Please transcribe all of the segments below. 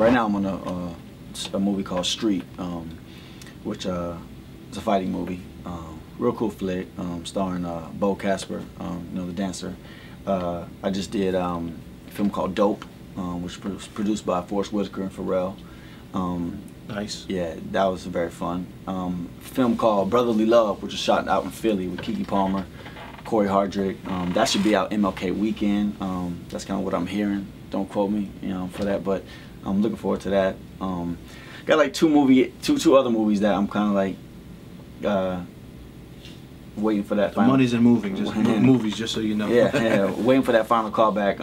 right now I'm on a movie called Street, which is a fighting movie. Real cool flick, starring Bo Casper, you know, the dancer. I just did a film called Dope, which was produced by Forrest Whitaker and Pharrell. Nice. Yeah, that was very fun. Film called Brotherly Love, which was shot out in Philly with Keke Palmer, Corey Hardrick. That should be out MLK weekend. That's kind of what I'm hearing. Don't quote me, you know, for that, but I'm looking forward to that. Got like two other movies that I'm kind of like waiting for that. The money's in movies, just so you know. Yeah, waiting for that final callback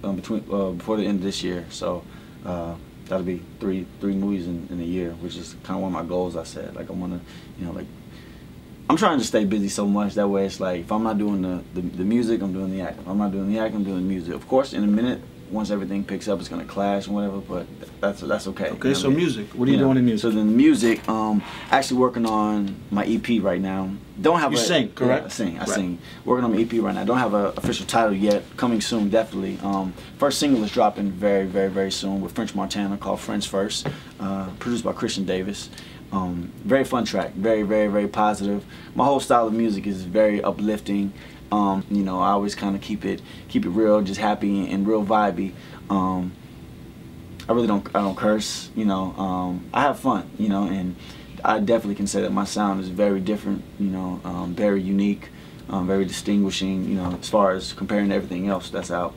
before the end of this year. So that'll be three movies in a year, which is kind of one of my goals. I said, like, I want to, you know, like, I'm trying to stay busy so much that way it's like if I'm not doing the music, I'm doing the acting. If I'm not doing the acting, I'm doing the music. Of course, in a minute, once everything picks up, it's gonna clash and whatever. But that's okay. Okay, you know so music. What are you doing in music? So then the music, actually working on my EP right now. Don't have you sing, correct? Yeah, I sing. Working on my EP right now. Don't have an official title yet. Coming soon, definitely. First single is dropping very soon with French Montana called Friends First, produced by Christian Davis. Very fun track. Very positive. My whole style of music is very uplifting. You know, I always kind of keep it real, just happy and real vibey. I don't curse, you know. I have fun, you know, and I definitely can say that my sound is very different, you know, very unique, very distinguishing, you know, as far as comparing to everything else that's out.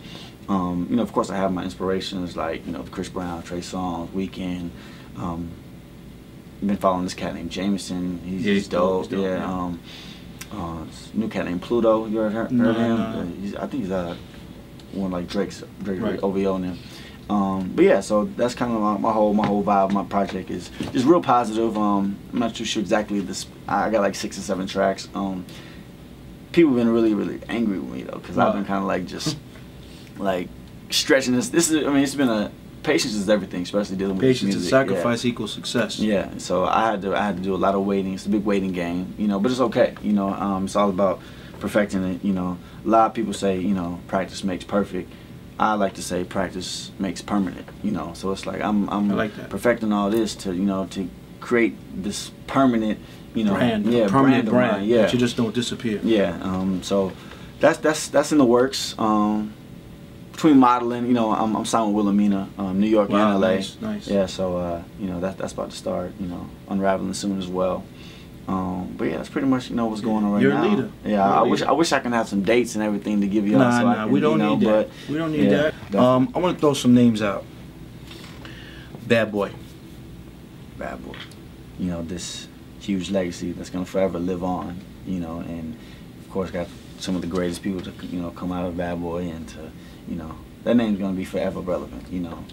You know, of course I have my inspirations like, you know, Chris Brown, Trey Songz, Weeknd. Been following this cat named Jameson. He's dope. Yeah. New cat named Pluto. You ever heard of him? I think he's one like Drake right. OVO and him. But yeah, so that's kind of my whole vibe. My project is just real positive. I'm not too sure exactly this. I got like 6 or 7 tracks. People have been really angry with me though, because I've been kind of like just like stretching this. This is, I mean, it's been a patience is everything, especially dealing with patience music. and sacrifice equals success. Yeah, so I had to do a lot of waiting. It's a big waiting game, you know, but it's okay. You know, it's all about perfecting it. You know, a lot of people say, you know, practice makes perfect. I like to say practice makes permanent. You know, so it's like I'm like that. Perfecting all this to, you know, to create this permanent, you know, permanent brand. Yeah, that you just don't disappear. Yeah. So that's in the works. Between modeling, you know, I'm signed with Wilhelmina, New York and LA. Nice. Yeah, so you know, that's about to start, you know, unraveling soon as well. But yeah, that's pretty much, you know, what's going on right now. You're a leader. Yeah, I wish I can have some dates and everything to give you. Nah, we don't need that. We don't need that. I want to throw some names out. Bad Boy. Bad Boy. You know, this huge legacy that's gonna forever live on. You know, and of course got some of the greatest people to, you know, come out of Bad Boy and to, you know, that name's gonna be forever relevant, you know.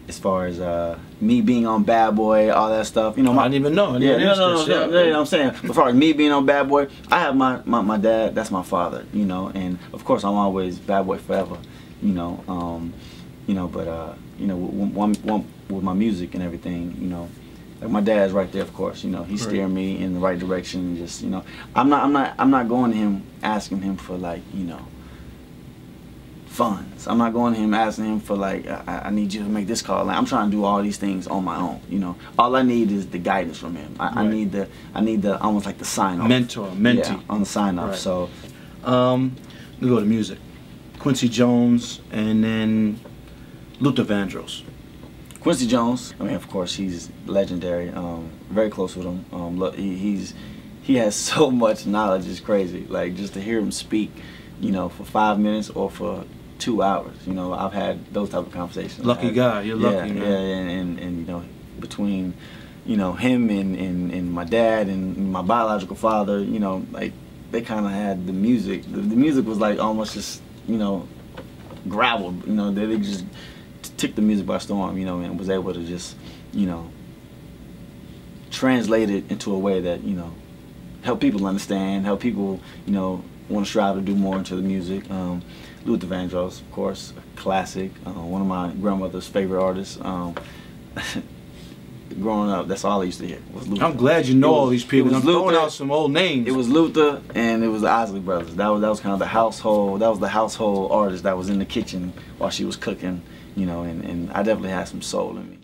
As far as me being on Bad Boy, all that stuff, you know. I didn't even know. Yeah, no, you know what I'm saying. As far as me being on Bad Boy, I have my dad. That's my father, you know. And of course, I'm always Bad Boy forever, you know. You know, but you know, with my music and everything, you know. Like my dad's right there, of course. You know, he's steering me in the right direction. And just, you know, I'm not going to him asking him for, like, you know, funds. I'm not going to him asking him for, like, I need you to make this call. Like, I'm trying to do all these things on my own. You know, all I need is the guidance from him. I need the almost like the sign off. Mentor, mentee. Yeah, on the sign off. Right. So, we go to music. Quincy Jones and then Luther Vandross. Quincy Jones, I mean, of course, he's legendary. Very close with him. He has so much knowledge, it's crazy. Like, just to hear him speak, you know, for 5 minutes or for 2 hours. You know, I've had those type of conversations. Lucky guy, you're lucky, man. Yeah, and you know, between, you know, him and my dad and my biological father, you know, like, they kind of had the music. The music was like almost just, you know, gravel. You know, they just took the music by storm, you know, and was able to just, you know, translate it into a way that, you know, help people understand, help people, you know, want to strive to do more into the music. Luther Vandross, of course, a classic, one of my grandmother's favorite artists. Growing up, that's all I used to hear was Luther. I'm glad you know all these people. I'm throwing Luther, out some old names. It was Luther and it was the Isley Brothers. That was kind of the household. That was the household artist that was in the kitchen while she was cooking. you know, and I definitely have some soul in me.